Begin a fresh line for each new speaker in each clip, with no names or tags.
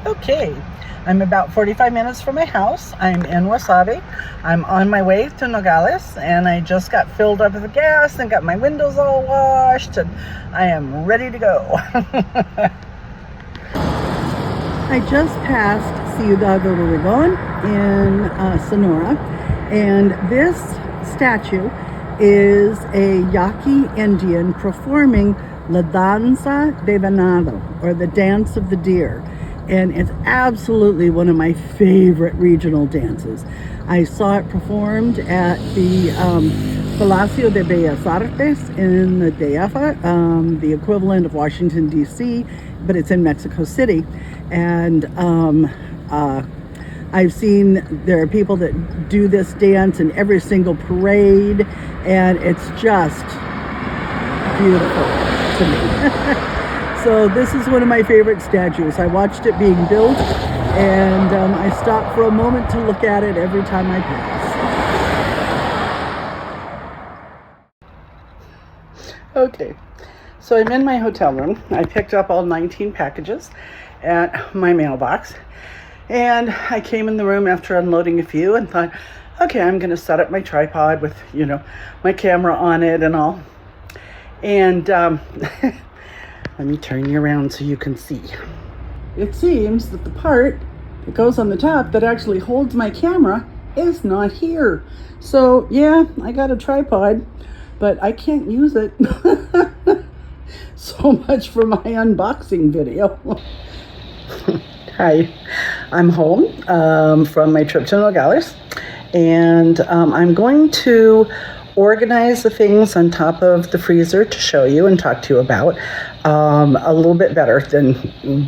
Okay, I'm about 45 minutes from my house. I'm in Wasabi. I'm on my way to Nogales, and I just got filled up with gas and got my windows all washed, and I am ready to go. I just passed Ciudad Obregón in Sonora, and this statue is a Yaqui Indian performing La Danza de Venado, or the dance of the deer. And it's absolutely one of my favorite regional dances. I saw it performed at the Palacio de Bellas Artes in the DF, the equivalent of Washington, D.C., but it's in Mexico City. And I've seen there are people that do this dance in every single parade, and it's just beautiful to me. So this is one of my favorite statues. I watched it being built, and I stop for a moment to look at it every time I pass. Okay, so I'm in my hotel room. I picked up all 19 packages at my mailbox, and I came in the room after unloading a few and thought, okay, I'm going to set up my tripod with, my camera on it and all. And let me turn you around so you can see. It seems that the part that goes on the top that actually holds my camera is not here. So yeah, I got a tripod, but I can't use it. So much for my unboxing video. Hi, I'm home from my trip to Nogales, and I'm going to organize the things on top of the freezer to show you and talk to you about a little bit better than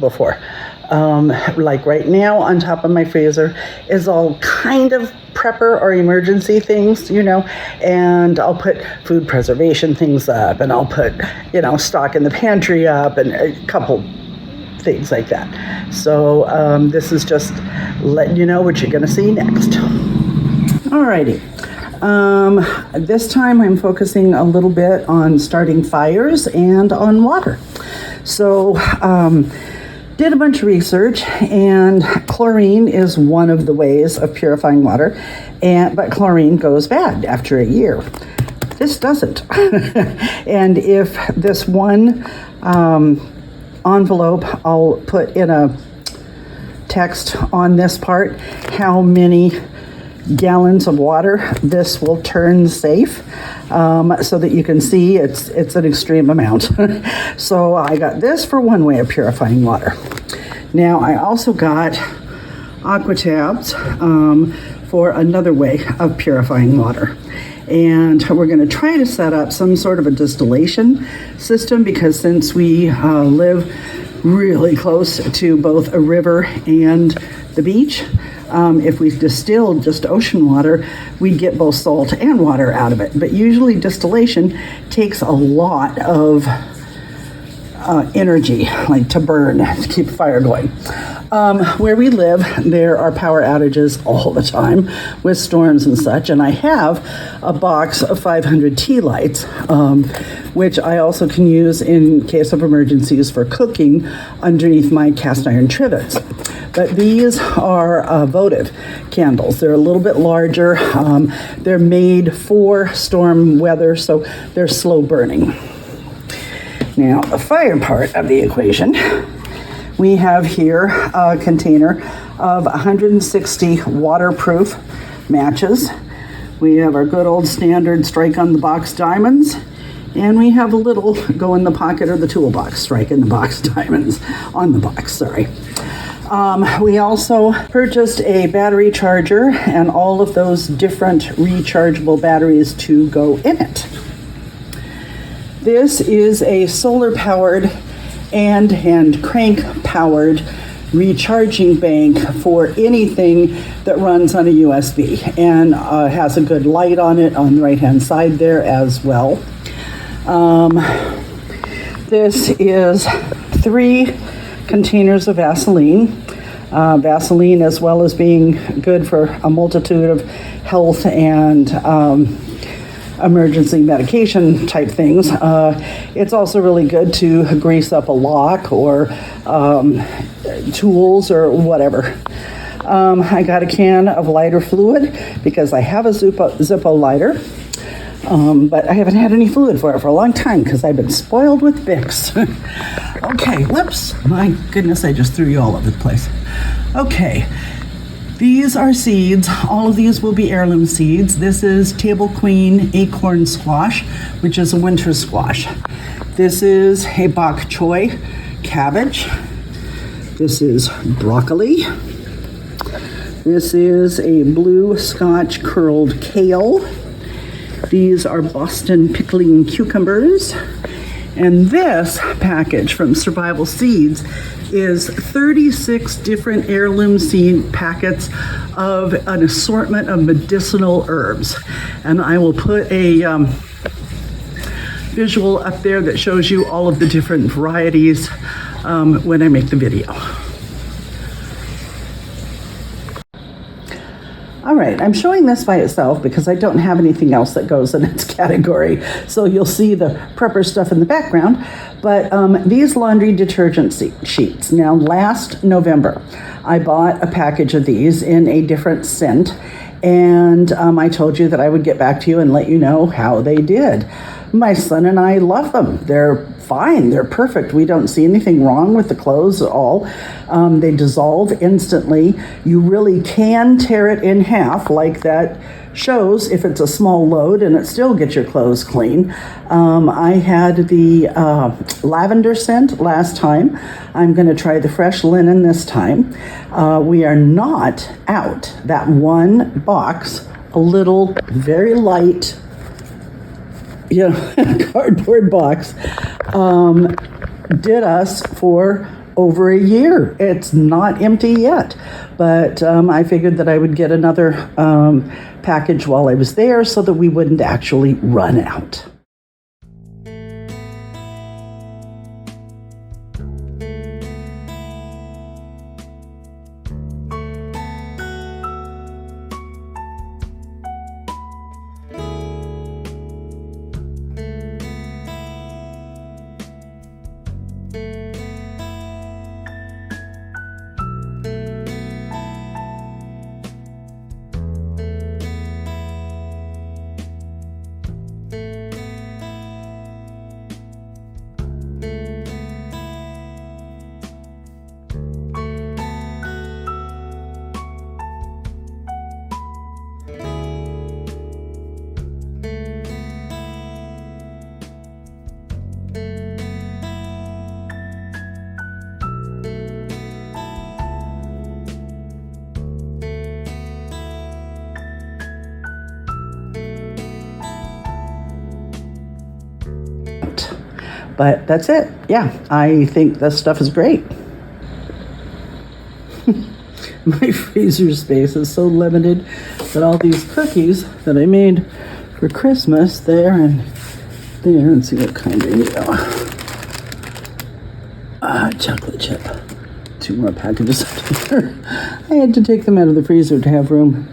before. Like right now on top of my freezer is all kind of prepper or emergency things, and I'll put food preservation things up, and I'll put, stock in the pantry up, and a couple things like that. So this is just letting you know what you're going to see next. Alrighty. This time I'm focusing a little bit on starting fires and on water. So did a bunch of research, and chlorine is one of the ways of purifying water, but chlorine goes bad after a year. This doesn't. And if this one envelope, I'll put in a text on this part how many gallons of water this will turn safe, so that you can see it's an extreme amount. So I got this for one way of purifying water. Now I also got aqua tabs for another way of purifying water. And we're going to try to set up some sort of a distillation system, because since we live really close to both a river and the beach, if we distilled just ocean water, we'd get both salt and water out of it. But usually distillation takes a lot of energy, like to burn, to keep the fire going. Where we live, there are power outages all the time with storms and such, and I have a box of 500 tea lights, which I also can use in case of emergencies for cooking underneath my cast iron trivets. But these are votive candles. They're a little bit larger. They're made for storm weather, so they're slow burning. Now, the fire part of the equation, we have here a container of 160 waterproof matches. We have our good old standard strike on the box diamonds, and we have a little go in the pocket or the toolbox strike in the box diamonds on the box, sorry. We also purchased a battery charger and all of those different rechargeable batteries to go in it. This is a solar-powered and hand crank-powered recharging bank for anything that runs on a USB, and has a good light on it on the right-hand side there as well. This is 3 containers of Vaseline. Vaseline, as well as being good for a multitude of health and emergency medication type things. It's also really good to grease up a lock or tools or whatever. I got a can of lighter fluid because I have a Zippo lighter, but I haven't had any fluid for it for a long time because I've been spoiled with Vicks. Okay, whoops, my goodness, I just threw you all over the place. Okay, these are seeds. All of these will be heirloom seeds. This is Table Queen acorn squash, which is a winter squash. This is a bok choy cabbage. This is broccoli. This is a blue Scotch curled kale. These are Boston pickling cucumbers. And this package from Survival Seeds is 36 different heirloom seed packets of an assortment of medicinal herbs. And I will put a visual up there that shows you all of the different varieties when I make the video. All right, I'm showing this by itself because I don't have anything else that goes in its category. So you'll see the prepper stuff in the background. But these laundry detergent sheets. Now, last November, I bought a package of these in a different scent. And I told you that I would get back to you and let you know how they did. My son and I love them. They're fine. They're perfect. We don't see anything wrong with the clothes at all. They dissolve instantly. You really can tear it in half like that shows if it's a small load and it still gets your clothes clean. I had the lavender scent last time. I'm going to try the fresh linen this time. We are not out that one box, a little very light cardboard box, did us for over a year. It's not empty yet, but I figured that I would get another package while I was there so that we wouldn't actually run out. But that's it. Yeah, I think this stuff is great. My freezer space is so limited that all these cookies that I made for Christmas there and there, and see what kind I need. Chocolate chip. 2 more packages up there. I had to take them out of the freezer to have room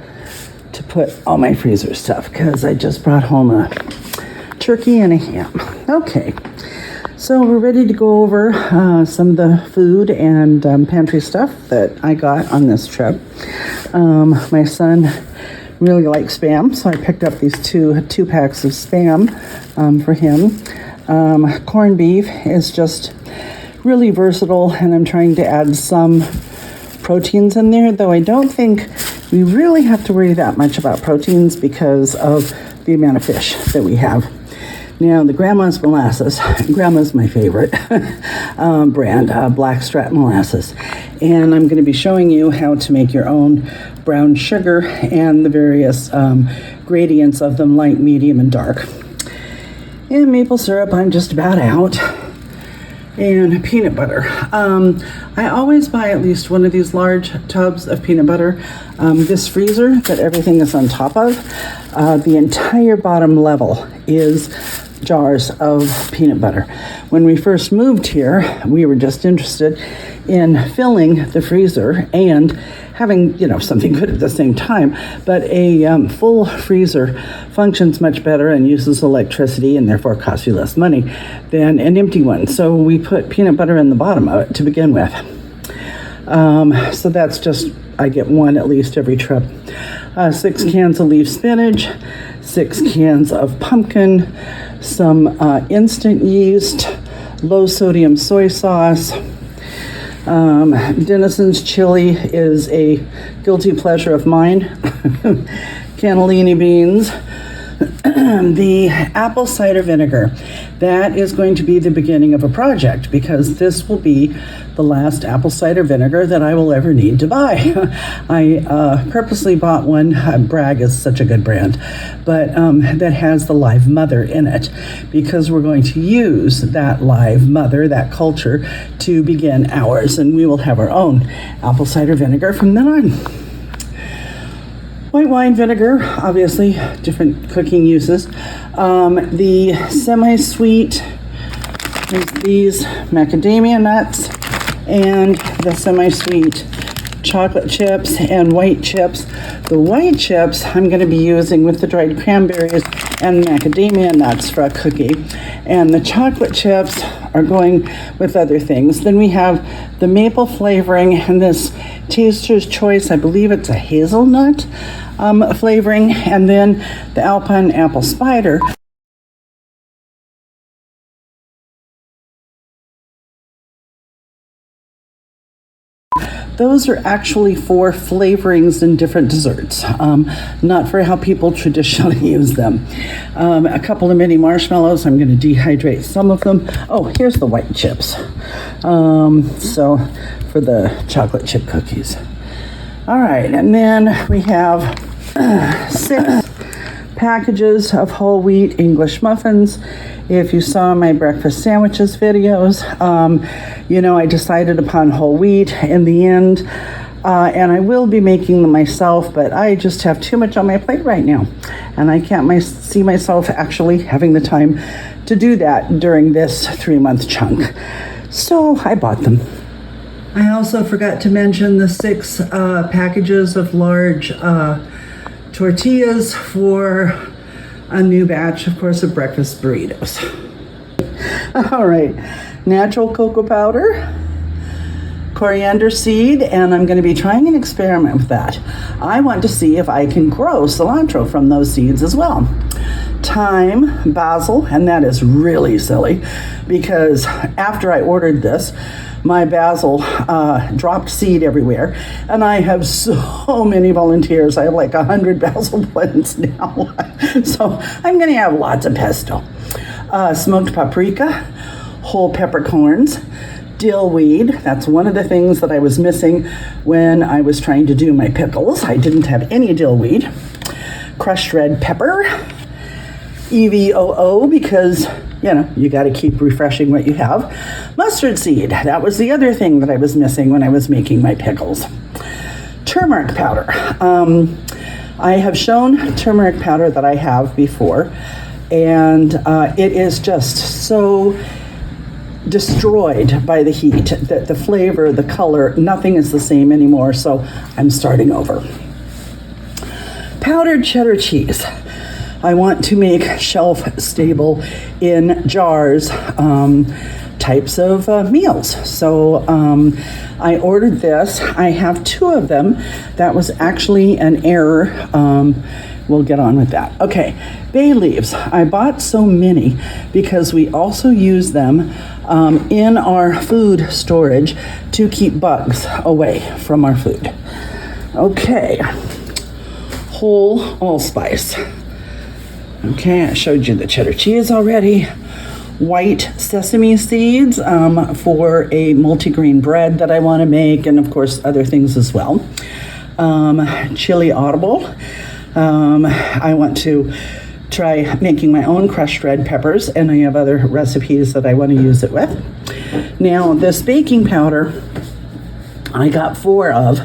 to put all my freezer stuff because I just brought home a turkey and a ham. Okay. So we're ready to go over some of the food and pantry stuff that I got on this trip. My son really likes Spam, so I picked up these two packs of Spam for him. Corned beef is just really versatile, and I'm trying to add some proteins in there, though I don't think we really have to worry that much about proteins because of the amount of fish that we have. Now, the Grandma's molasses. Grandma's my favorite brand, Blackstrat molasses. And I'm going to be showing you how to make your own brown sugar and the various gradients of them, light, medium, and dark. And maple syrup, I'm just about out. And peanut butter. I always buy at least one of these large tubs of peanut butter. This freezer that everything is on top of, the entire bottom level is jars of peanut butter. When we first moved here, we were just interested in filling the freezer and having, something good at the same time. But a full freezer functions much better and uses electricity and therefore costs you less money than an empty one. So we put peanut butter in the bottom of it to begin with. So that's just, I get one at least every trip. 6 cans of leaf spinach, 6 cans of pumpkin, some instant yeast, low sodium soy sauce. Denison's chili is a guilty pleasure of mine. Cannellini beans. The apple cider vinegar. That is going to be the beginning of a project because this will be the last apple cider vinegar that I will ever need to buy. I purposely bought one. Bragg is such a good brand, but that has the live mother in it because we're going to use that live mother, that culture, to begin ours, and we will have our own apple cider vinegar from then on. White wine vinegar, obviously, different cooking uses. The semi-sweet, these macadamia nuts, and the semi-sweet chocolate chips and white chips. The white chips I'm going to be using with the dried cranberries and macadamia nuts for a cookie. And the chocolate chips are going with other things. Then we have the maple flavoring and this Taster's Choice, I believe it's a hazelnut flavoring, and then the Alpine Apple Spider. Those are actually for flavorings in different desserts, not for how people traditionally use them. A couple of mini marshmallows, I'm going to dehydrate some of them. Oh, here's the white chips. So for the chocolate chip cookies. All right, and then we have 6 packages of whole wheat English muffins. If you saw my breakfast sandwiches videos, I decided upon whole wheat in the end, and I will be making them myself, but I just have too much on my plate right now, and I can't see myself actually having the time to do that during this 3-month chunk. So I bought them. I also forgot to mention the 6 packages of large tortillas for a new batch, of course, of breakfast burritos. All right, natural cocoa powder, coriander seed, and I'm going to be trying an experiment with that. I want to see if I can grow cilantro from those seeds as well. Thyme, basil, and that is really silly because after I ordered this, my basil dropped seed everywhere, and I have so many volunteers. I have like 100 basil plants now. So I'm going to have lots of pesto. Smoked paprika, whole peppercorns, dill weed. That's one of the things that I was missing when I was trying to do my pickles. I didn't have any dill weed. Crushed red pepper, EVOO, because you got to keep refreshing what you have. Mustard seed, that was the other thing that I was missing when I was making my pickles. Turmeric powder. I have shown turmeric powder that I have before, and it is just so destroyed by the heat that the flavor, the color, nothing is the same anymore, so I'm starting over. Powdered cheddar cheese. I want to make shelf stable in jars types of meals. So I ordered this. I have 2 of them. That was actually an error. We'll get on with that. Okay, bay leaves. I bought so many because we also use them in our food storage to keep bugs away from our food. Okay, whole allspice. Okay, I showed you the cheddar cheese already. White sesame seeds for a multigrain bread that I want to make, and of course other things as well. Chili audible. I want to try making my own crushed red peppers, and I have other recipes that I want to use it with. Now, this baking powder I got 4 of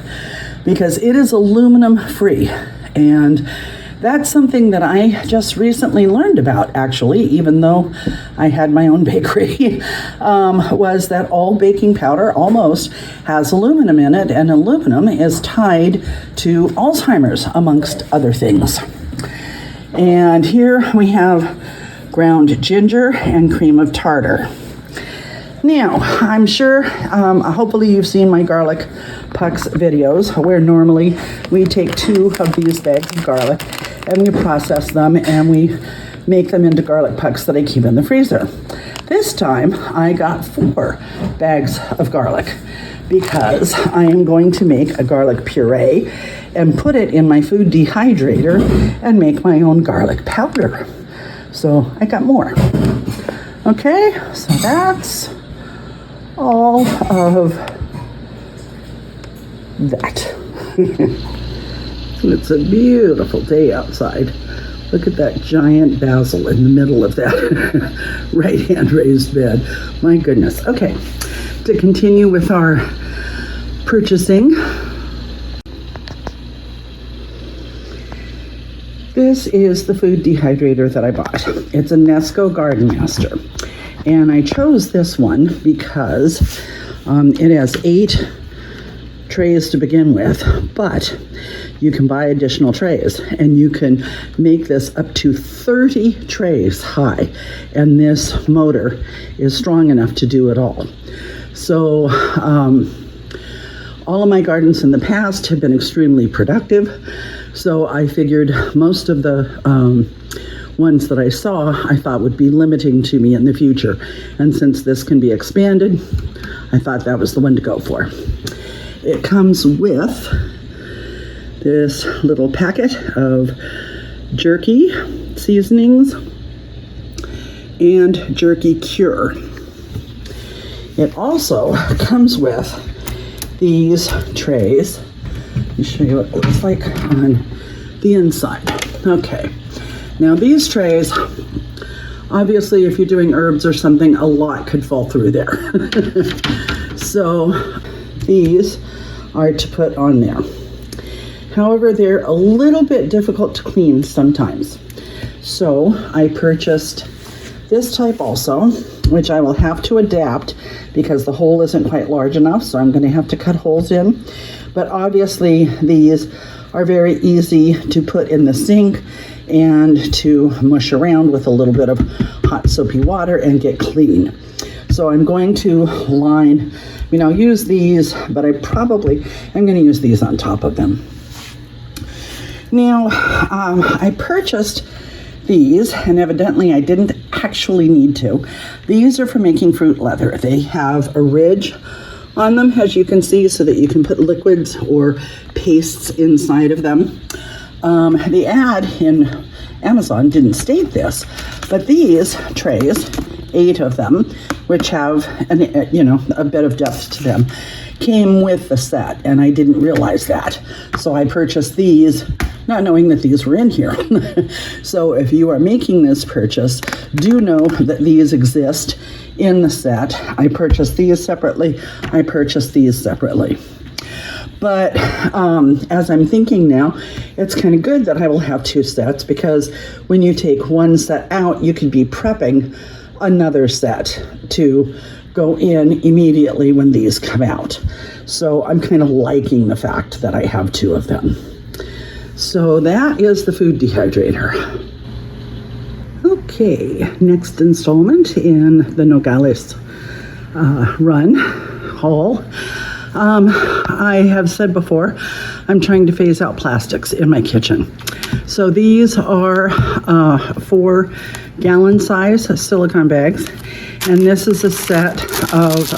because it is aluminum free, and That's something that I just recently learned about, actually, even though I had my own bakery, was that all baking powder almost has aluminum in it, and aluminum is tied to Alzheimer's, amongst other things. And here we have ground ginger and cream of tartar. Now, I'm sure, hopefully you've seen my garlic pucks videos, where normally we take 2 of these bags of garlic and we process them and we make them into garlic pucks that I keep in the freezer. This time I got 4 bags of garlic because I am going to make a garlic puree and put it in my food dehydrator and make my own garlic powder. So I got more. Okay, so that's all of that. It's a beautiful day outside. Look at that giant basil in the middle of that right-hand raised bed. My goodness. Okay, to continue with our purchasing. This is the food dehydrator that I bought. It's a Nesco Garden Master. And I chose this one because it has 8 trays to begin with, but you can buy additional trays and you can make this up to 30 trays high, and this motor is strong enough to do it all. So all of my gardens in the past have been extremely productive, so I figured most of the ones that I saw I thought would be limiting to me in the future, and since this can be expanded, I thought that was the one to go for. It comes with this little packet of jerky seasonings and jerky cure. It also comes with these trays. Let me show you what it looks like on the inside. Okay, now these trays, obviously if you're doing herbs or something, a lot could fall through there. So these are to put on there. However, they're a little bit difficult to clean sometimes. So I purchased this type also, which I will have to adapt because the hole isn't quite large enough, so I'm going to have to cut holes in. But obviously these are very easy to put in the sink and to mush around with a little bit of hot soapy water and get clean. So I'm going to I'll use these, but I'm going to use these on top of them. Now, I purchased these, and evidently I didn't actually need to. These are for making fruit leather. They have a ridge on them, as you can see, so that you can put liquids or pastes inside of them. The ad in Amazon didn't state this, but these trays, 8 of them, which have a bit of depth to them, came with the set, and I didn't realize that. So I purchased these, not knowing that these were in here. So if you are making this purchase, do know that these exist in the set. I purchased these separately. I purchased these separately. But as I'm thinking now, it's kind of good that I will have 2 sets, because when you take one set out, you could be prepping another set to go in immediately when these come out. So I'm kind of liking the fact that I have 2 of them. So that is the food dehydrator. Okay, next installment in the Nogales haul. I have said before, I'm trying to phase out plastics in my kitchen. So these are 4-gallon size silicone bags, and this is a set of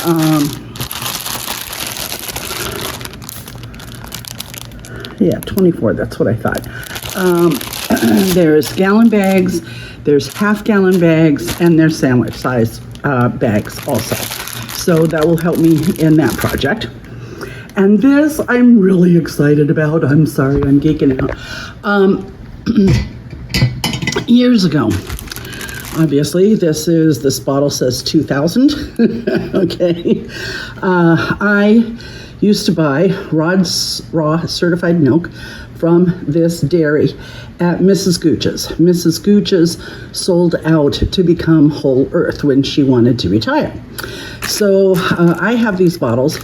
24, that's what I thought. There's gallon bags, there's half-gallon bags, and there's sandwich size bags also. So that will help me in that project. And this I'm really excited about. I'm sorry, I'm geeking out. Years ago, obviously, this bottle says 2000. Okay. I used to buy Rod's Raw certified milk from this dairy at Mrs. Gooch's. Mrs. Gooch's sold out to become Whole Earth when she wanted to retire. So I have these bottles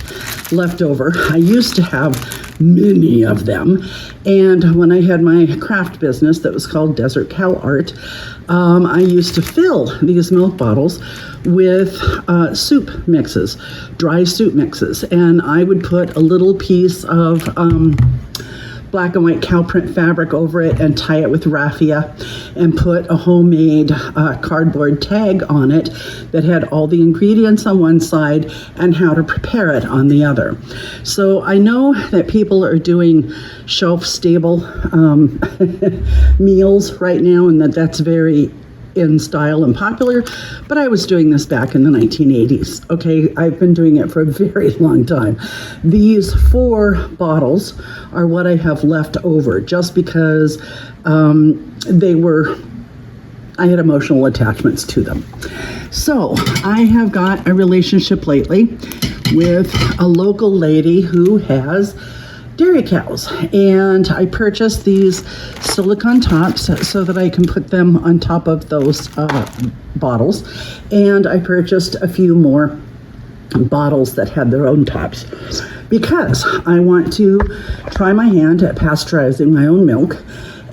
left over. I used to have many of them, and when I had my craft business that was called Desert Cow Art, I used to fill these milk bottles with soup mixes, dry soup mixes, and I would put a little piece of black and white cow print fabric over it and tie it with raffia and put a homemade cardboard tag on it that had all the ingredients on one side and how to prepare it on the other. So I know that people are doing shelf stable meals right now, and that's very in style and popular, but I was doing this back in the 1980s. Okay, I've been doing it for a very long time. These 4 bottles are what I have left over, just because I had emotional attachments to them. So I have got a relationship lately with a local lady who has dairy cows, and I purchased these silicone tops so that I can put them on top of those bottles, and I purchased a few more bottles that had their own tops because I want to try my hand at pasteurizing my own milk.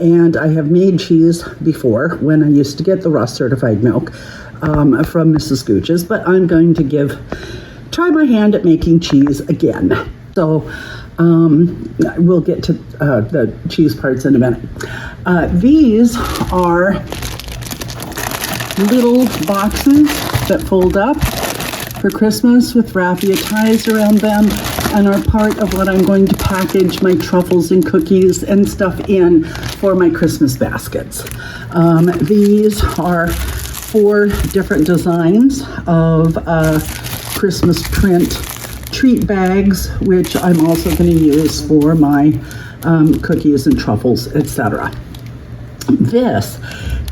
And I have made cheese before when I used to get the raw certified milk from Mrs. Gooch's, but I'm going to try my hand at making cheese again. So we'll get to the cheese parts in a minute. These are little boxes that fold up for Christmas with raffia ties around them and are part of what I'm going to package my truffles and cookies and stuff in for my Christmas baskets. These are 4 different designs of Christmas print treat bags, which I'm also going to use for my cookies and truffles, etc. This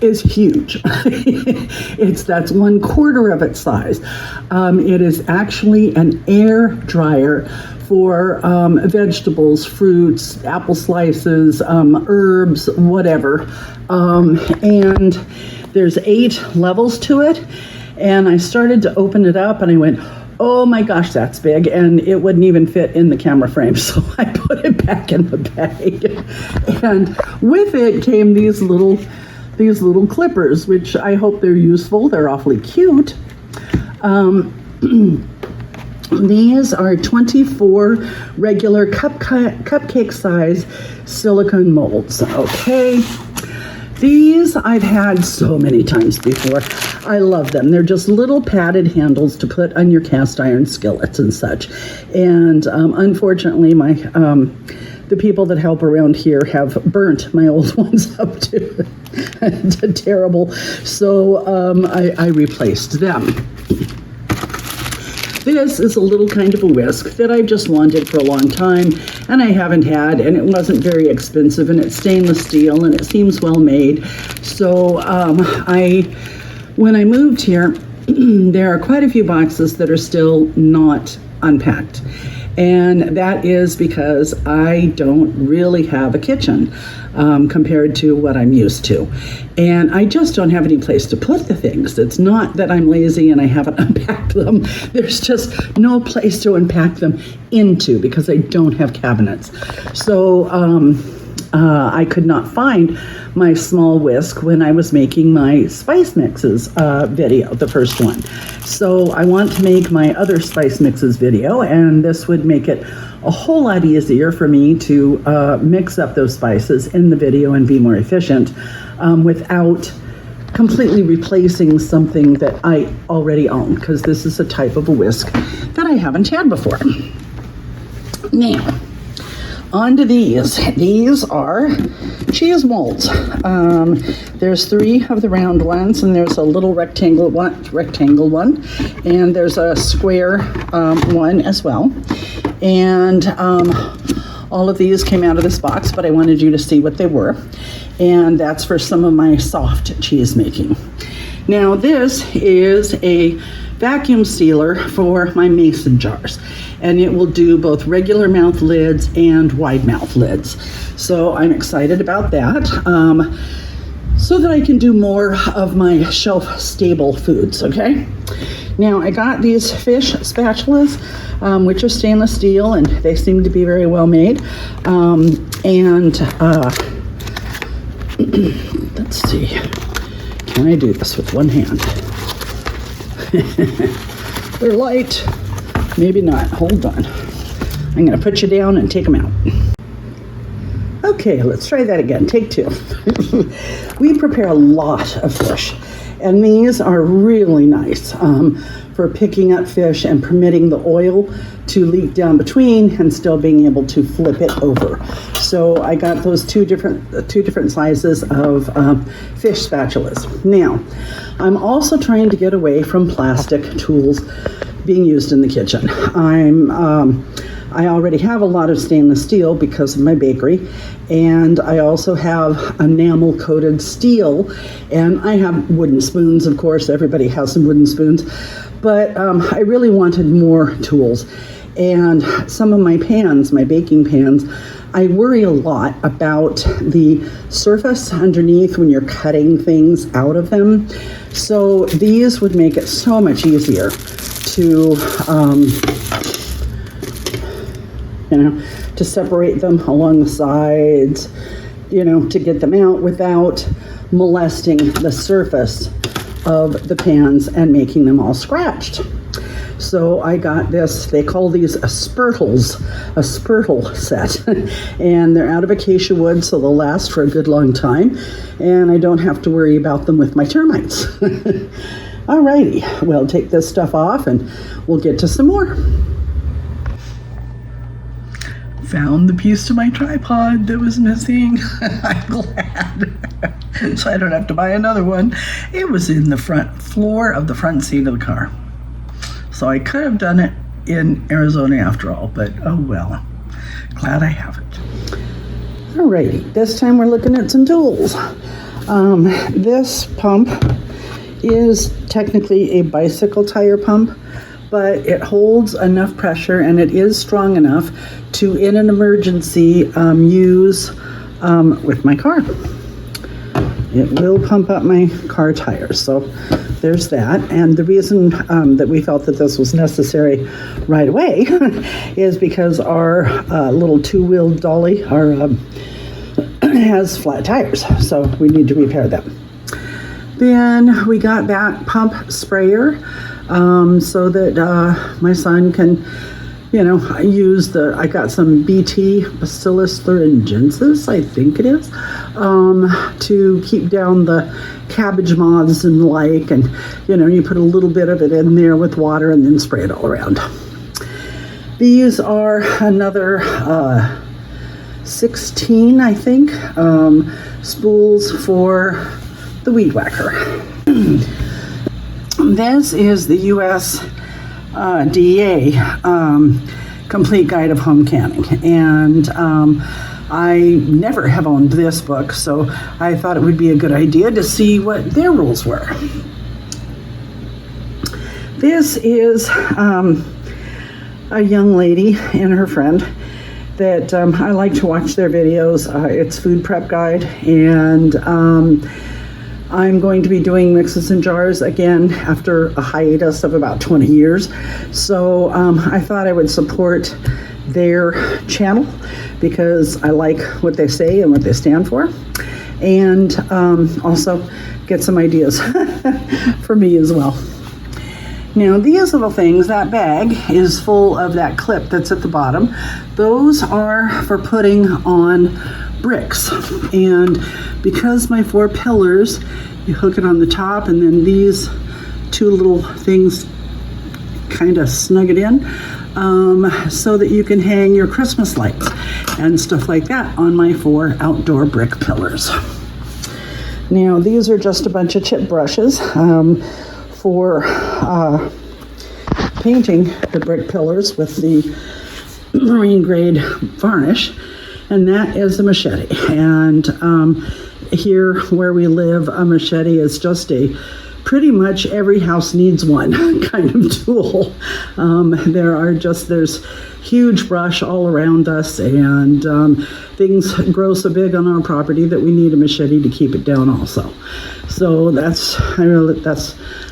is huge. That's 1/4 of its size. It is actually an air dryer for vegetables, fruits, apple slices, herbs, whatever. And there's 8 levels to it. And I started to open it up and I went, oh my gosh, that's big, and it wouldn't even fit in the camera frame, so I put it back in the bag. And with it came these little clippers, which I hope they're useful. They're awfully cute. These are 24 regular cupcake size silicone molds. Okay. These I've had so many times before. I love them. They're just little padded handles to put on your cast iron skillets and such. And unfortunately, the people that help around here have burnt my old ones up to terrible. So I replaced them. This is a little kind of a whisk that I've just wanted for a long time, and I haven't had, and it wasn't very expensive, and it's stainless steel, and it seems well made. So when I moved here, there are quite a few boxes that are still not unpacked. And that is because I don't really have a kitchen compared to what I'm used to. And I just don't have any place to put the things. It's not that I'm lazy and I haven't unpacked them. There's just no place to unpack them into because I don't have cabinets. So I could not find my small whisk when I was making my spice mixes video, the first one. So I want to make my other spice mixes video, and this would make it a whole lot easier for me to mix up those spices in the video and be more efficient without completely replacing something that I already own, because this is a type of a whisk that I haven't had before. Now, on to these. These are cheese molds. There's 3 of the round ones, and there's a little rectangle one, and there's a square one as well. And all of these came out of this box, but I wanted you to see what they were. And that's for some of my soft cheese making. Now, this is a vacuum sealer for my mason jars, and it will do both regular mouth lids and wide mouth lids. So I'm excited about that, so that I can do more of my shelf stable foods. Okay, now I got these fish spatulas, which are stainless steel, and they seem to be very well made. Let's see, can I do this with one hand? They're light, maybe not. Hold on, I'm gonna put you down and take them out. Okay, let's try that again. Take two. We prepare a lot of fish, and these are really nice for picking up fish and permitting the oil to leak down between and still being able to flip it over. So I got those two different sizes of fish spatulas. Now, I'm also trying to get away from plastic tools being used in the kitchen. I already have a lot of stainless steel because of my bakery, and I also have enamel coated steel, and I have wooden spoons. Of course, everybody has some wooden spoons, but I really wanted more tools. And some of my pans, my baking pans, I worry a lot about the surface underneath when you're cutting things out of them. So these would make it so much easier to to separate them along the sides, to get them out without molesting the surface of the pans and making them all scratched. So I got this, they call these a spurtle set, and they're out of acacia wood, so they'll last for a good long time, and I don't have to worry about them with my termites. Alrighty, we'll take this stuff off and we'll get to some more. Found the piece to my tripod that was missing. I'm glad. So I don't have to buy another one. It was in the front floor of the front seat of the car. So I could have done it in Arizona after all, but oh well. Glad I have it. Alrighty, this time we're looking at some tools. This pump is technically a bicycle tire pump, but it holds enough pressure and it is strong enough to, in an emergency, use with my car. It will pump up my car tires, so there's that. And the reason that we felt that this was necessary right away is because our little two-wheeled dolly has flat tires, so we need to repair them. Then we got that pump sprayer so that my son can, use I got some BT Bacillus thuringiensis, I think it is, to keep down the cabbage moths and the like, and you put a little bit of it in there with water and then spray it all around. These are another 16, I think, spools for the weed whacker. This is the US DEA Complete Guide of Home Canning, and I never have owned this book, so I thought it would be a good idea to see what their rules were. This is a young lady and her friend that I like to watch their videos. It's Food Prep Guide, and I'm going to be doing mixes and jars again after a hiatus of about 20 years. So I thought I would support their channel because I like what they say and what they stand for, and also get some ideas for me as well. Now these little things, that bag is full of that clip that's at the bottom. Those are for putting on bricks, and because my 4 pillars, you hook it on the top, and then these 2 little things kind of snug it in, so that you can hang your Christmas lights and stuff like that on my 4 outdoor brick pillars. Now these are just a bunch of chip brushes for painting the brick pillars with the marine grade varnish, and that is a machete. And here where we live, a machete is just a pretty much every house needs one kind of tool. There's huge brush all around us, and things grow so big on our property that we need a machete to keep it down also. So that's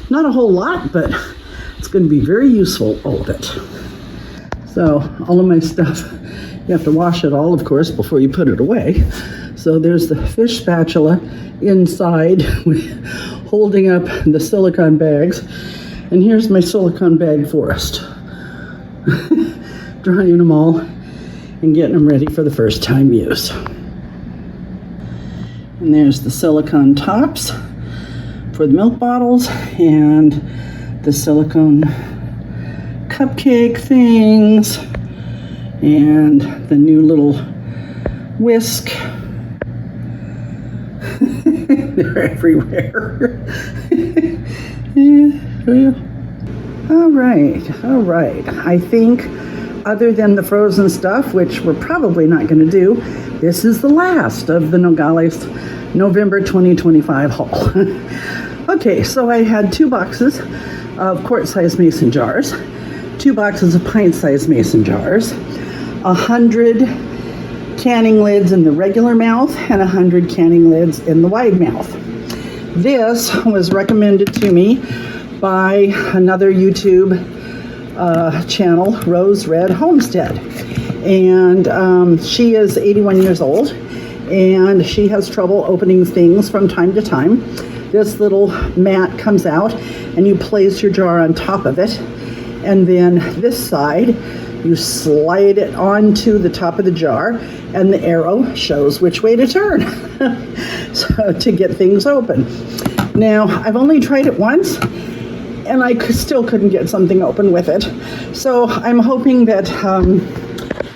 not a whole lot, but it's going to be very useful, all of it. So all of my stuff, you have to wash it all, of course, before you put it away. So there's the fish spatula inside holding up the silicone bags. And here's my silicone bag forest. Drying them all and getting them ready for the first time use. And there's the silicone tops for the milk bottles and the silicone cupcake things and the new little whisk. They're everywhere. All right. I think other than the frozen stuff, which we're probably not going to do, this is the last of the Nogales November 2025 haul. Okay, so I had 2 boxes of quart-sized mason jars, 2 boxes of pint-sized mason jars, 100 canning lids in the regular mouth, and 100 canning lids in the wide mouth. This was recommended to me by another YouTube channel, Rose Red Homestead. And she is 81 years old, and she has trouble opening things from time to time. This little mat comes out, and you place your jar on top of it. And then this side, you slide it onto the top of the jar, and the arrow shows which way to turn so to get things open. Now, I've only tried it once, and I still couldn't get something open with it. So I'm hoping that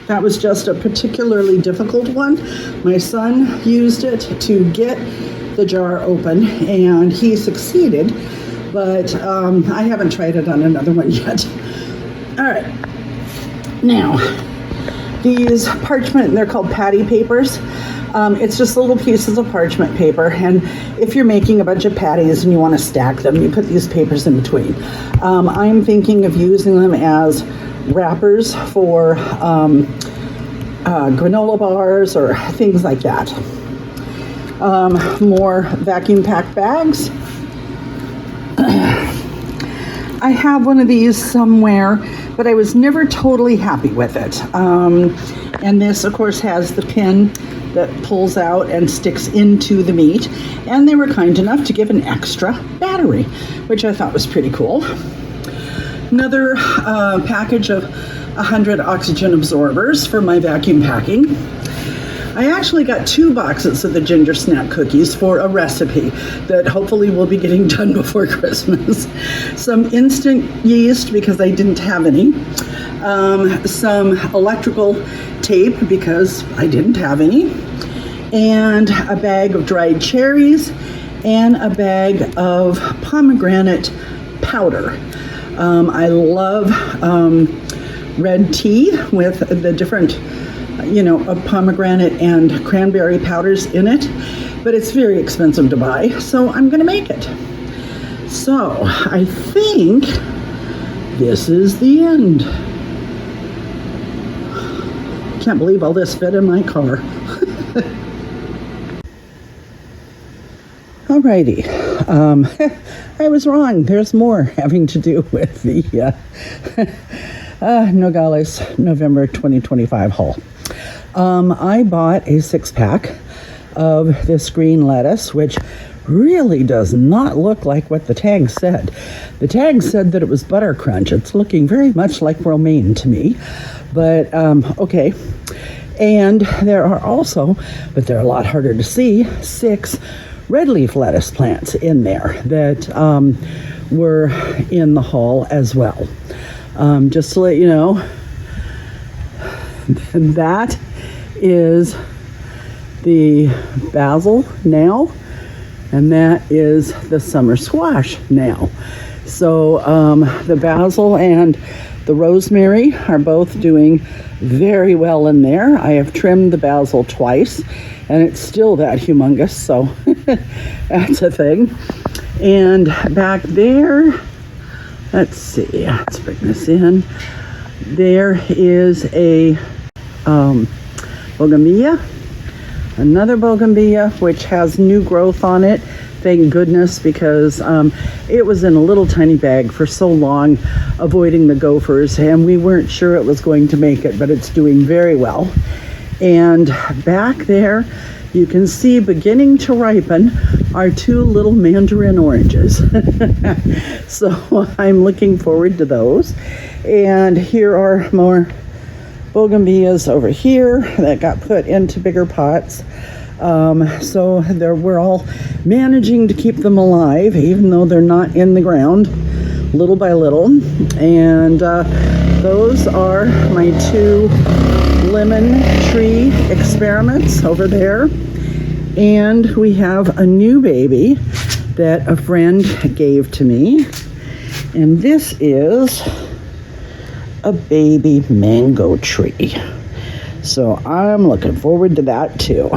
that was just a particularly difficult one. My son used it to get the jar open, and he succeeded, but I haven't tried it on another one yet. All right. Now, these parchment, they're called patty papers. It's just little pieces of parchment paper, and if you're making a bunch of patties and you want to stack them, you put these papers in between. I'm thinking of using them as wrappers for granola bars or things like that. More vacuum packed bags. I have one of these somewhere, but I was never totally happy with it. And this, of course, has the pin that pulls out and sticks into the meat. And they were kind enough to give an extra battery, which I thought was pretty cool. Another package of 100 oxygen absorbers for my vacuum packing. I actually got 2 boxes of the ginger snap cookies for a recipe that hopefully will be getting done before Christmas. Some instant yeast because I didn't have any. Some electrical tape because I didn't have any. And a bag of dried cherries and a bag of pomegranate powder. I love red tea with the different of pomegranate and cranberry powders in it, but it's very expensive to buy, so I'm going to make it. So I think this is the end. Can't believe all this fit in my car. Alrighty, I was wrong. There's more having to do with the Nogales November 2025 haul. I bought a 6-pack of this green lettuce, which really does not look like what the tag said. The tag said that it was butter crunch. It's looking very much like romaine to me, but okay. And there are also, but they're a lot harder to see, 6 red leaf lettuce plants in there that were in the haul as well. Just to let you know, that is the basil now, and that is the summer squash now. So the basil and the rosemary are both doing very well in there. I have trimmed the basil twice, and it's still that humongous, so that's a thing. And back there, let's see, let's bring this in. There is a bougainvillea, another bougainvillea, which has new growth on it. Thank goodness, because it was in a little tiny bag for so long, avoiding the gophers, and we weren't sure it was going to make it, but it's doing very well. And back there, you can see beginning to ripen are 2 little mandarin oranges. So I'm looking forward to those. And here are more bougainvilleas over here that got put into bigger pots. So we're all managing to keep them alive, even though they're not in the ground, little by little. And those are my 2 lemon tree experiments over there. And we have a new baby that a friend gave to me. And this is a baby mango tree. So I'm looking forward to that too.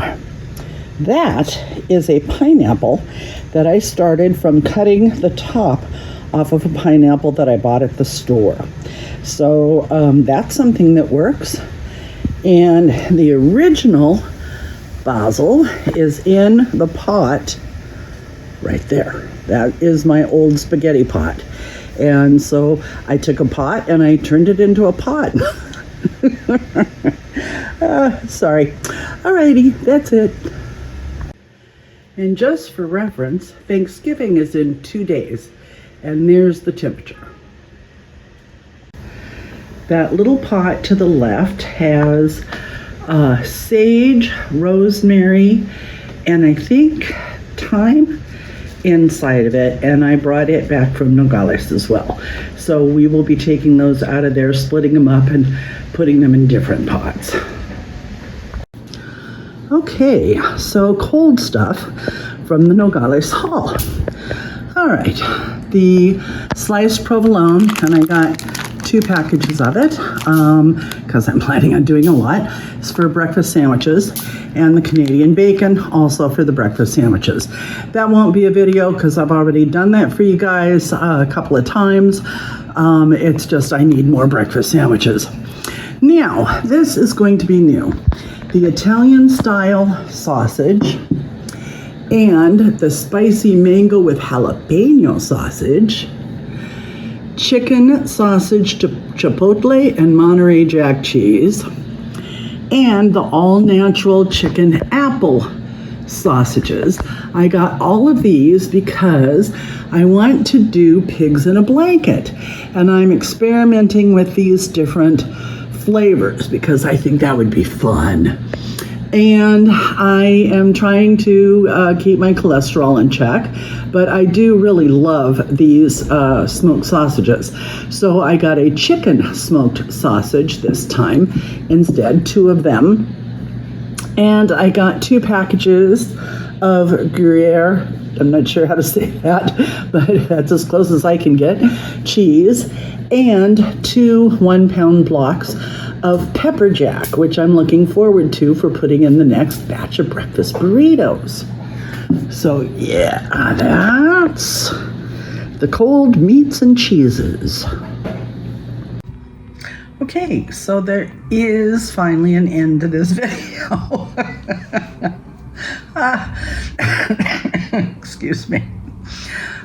That is a pineapple that I started from cutting the top off of a pineapple that I bought at the store. So that's something that works. And the original basil is in the pot right there. That is my old spaghetti pot. And so I took a pot and I turned it into a pot. Sorry. Alrighty, that's it. And just for reference, Thanksgiving is in 2 days, and there's the temperature. That little pot to the left has sage, rosemary, and I think thyme inside of it, and I brought it back from Nogales as well. So we will be taking those out of there, splitting them up, and putting them in different pots. Okay, so cold stuff from the Nogales haul. All right, the sliced provolone, and I got 2 packages of it because I'm planning on doing a lot. It's for breakfast sandwiches, and the Canadian bacon also for the breakfast sandwiches. That won't be a video because I've already done that for you guys a couple of times. It's just I need more breakfast sandwiches. Now, this is going to be new. The Italian style sausage and the spicy mango with jalapeno sausage, chicken sausage chipotle and Monterey Jack cheese, and the all-natural chicken apple sausages. I got all of these because I want to do pigs in a blanket, and I'm experimenting with these different flavors because I think that would be fun. And I am trying to keep my cholesterol in check, but I do really love these smoked sausages. So I got a chicken smoked sausage this time instead, 2 of them. And I got 2 packages of Gruyere, I'm not sure how to say that, but that's as close as I can get, cheese, and 2 1-pound blocks of pepper jack, which I'm looking forward to for putting in the next batch of breakfast burritos. So yeah, that's the cold meats and cheeses. Okay, so there is finally an end to this video. Excuse me.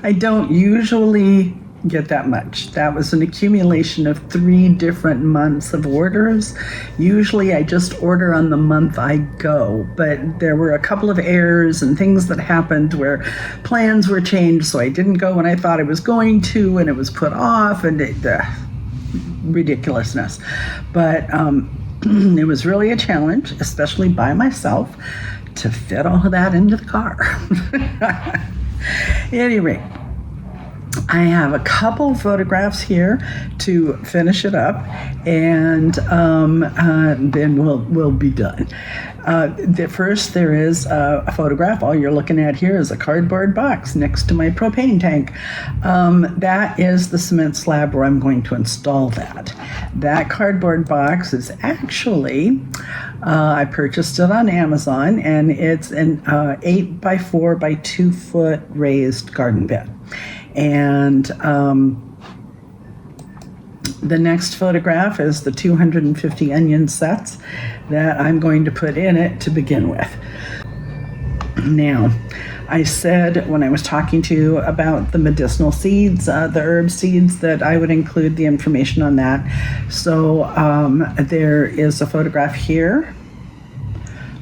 I don't usually get that much. That was an accumulation of 3 different months of orders. Usually I just order on the month I go, but there were a couple of errors and things that happened where plans were changed, so I didn't go when I thought I was going to, and it was put off, and ridiculousness. But it was really a challenge, especially by myself, to fit all of that into the car. At any rate, I have a couple photographs here to finish it up, and then we'll be done. First, there is a photograph. All you're looking at here is a cardboard box next to my propane tank. That is the cement slab where I'm going to install that. That cardboard box is actually, I purchased it on Amazon, and it's an 8 by 4 by 2 foot raised garden bed. And the next photograph is the 250 onion sets that I'm going to put in it to begin with. Now, I said when I was talking to you about the medicinal seeds, the herb seeds, that I would include the information on that. So there is a photograph here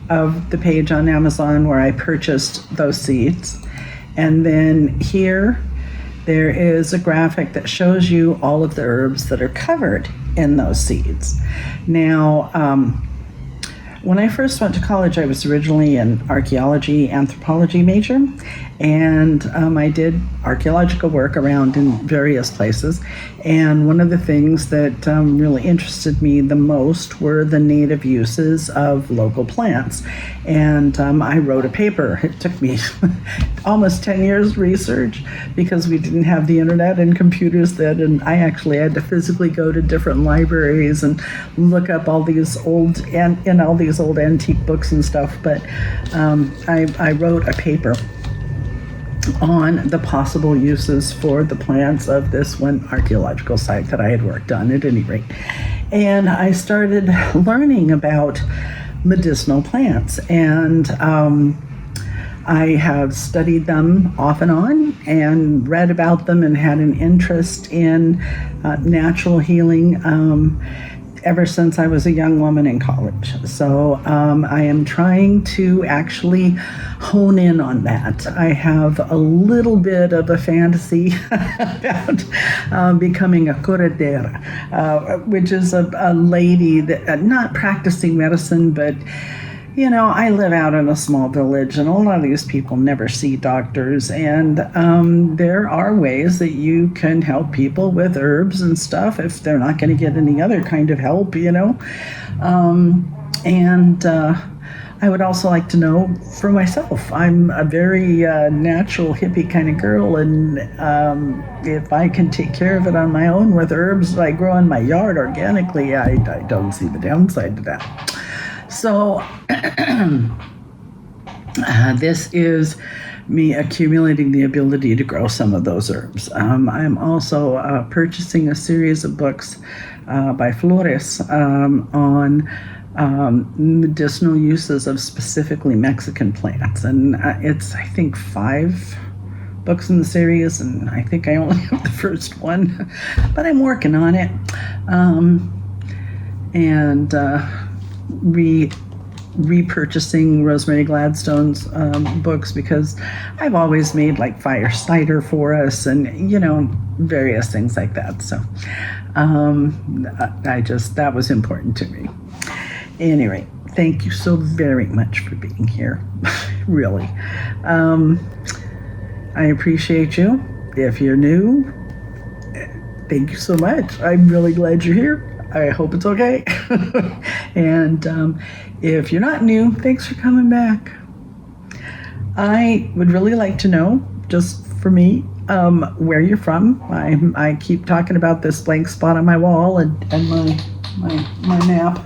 of the page on Amazon where I purchased those seeds. And then here, there is a graphic that shows you all of the herbs that are covered in those seeds. Now, when I first went to college, I was originally an archaeology, anthropology major, and I did archaeological work around in various places. And one of the things that really interested me the most were the native uses of local plants. And I wrote a paper. It took me almost 10 years research because we didn't have the internet and computers then, and I actually had to physically go to different libraries and look up all these old antique books and stuff. But I wrote a paper on the possible uses for the plants of this one archaeological site that I had worked on, at any rate. And I started learning about medicinal plants, and I have studied them off and on and read about them and had an interest in natural healing ever since I was a young woman in college. So I am trying to actually hone in on that. I have a little bit of a fantasy about becoming a curadera, which is a lady that, not practicing medicine, but you know, I live out in a small village, and a lot of these people never see doctors, and there are ways that you can help people with herbs and stuff if they're not going to get any other kind of help, you know. I would also like to know for myself. I'm a very natural hippie kind of girl, and if I can take care of it on my own with herbs that I grow in my yard organically, I don't see the downside to that. So this is me accumulating the ability to grow some of those herbs. I'm also purchasing a series of books by Flores on medicinal uses of specifically Mexican plants. And it's, I think, 5 books in the series, and I think I only have the first one, but I'm working on it. Repurchasing Rosemary Gladstone's books, because I've always made like fire cider for us, and you know, various things like that. So that was important to me. Anyway, thank you so very much for being here. Really, I appreciate you. If you're new, thank you so much. I'm really glad you're here. I hope it's okay. And if you're not new, thanks for coming back. I would really like to know, just for me, where you're from. I keep talking about this blank spot on my wall and my map.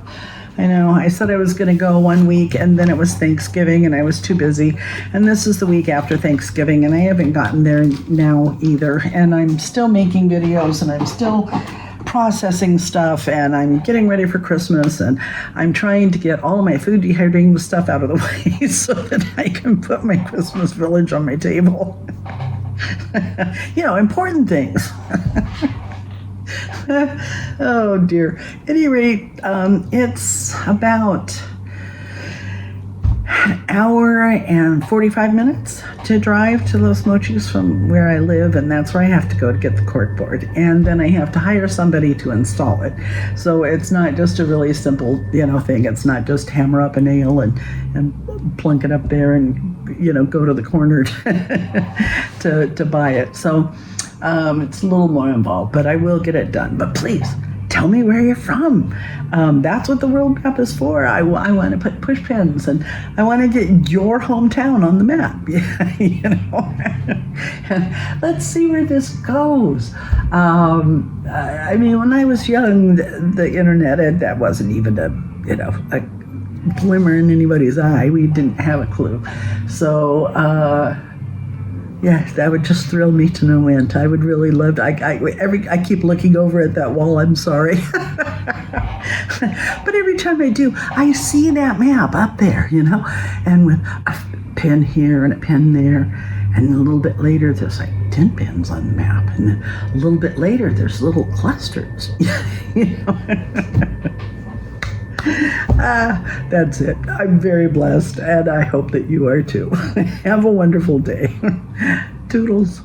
I know, I said I was going to go one week, and then it was Thanksgiving, and I was too busy. And this is the week after Thanksgiving, and I haven't gotten there now either. And I'm still making videos, and I'm still processing stuff, and I'm getting ready for Christmas, and I'm trying to get all of my food dehydrating stuff out of the way so that I can put my Christmas village on my table. You know, important things. Oh dear. At any rate, it's about an hour and 45 minutes to drive to Los Mochis from where I live, and that's where I have to go to get the corkboard, and then I have to hire somebody to install it. So it's not just a really simple, you know, thing. It's not just hammer up a nail and plunk it up there and, you know, go to the corner to buy it. So it's a little more involved, but I will get it done. But please tell me where you're from. That's what the world map is for. I want to put push pins, and I want to get your hometown on the map. You know, and let's see where this goes. I mean, when I was young, the internet, that wasn't even a glimmer in anybody's eye. We didn't have a clue. So yeah, that would just thrill me to no end. I would really love to. I keep looking over at that wall. I'm sorry. But every time I do, I see that map up there, you know, and with a pin here and a pin there, and a little bit later there's like 10 pins on the map, and then a little bit later there's little clusters. You know. That's it. I'm very blessed, and I hope that you are too. Have a wonderful day. Toodles.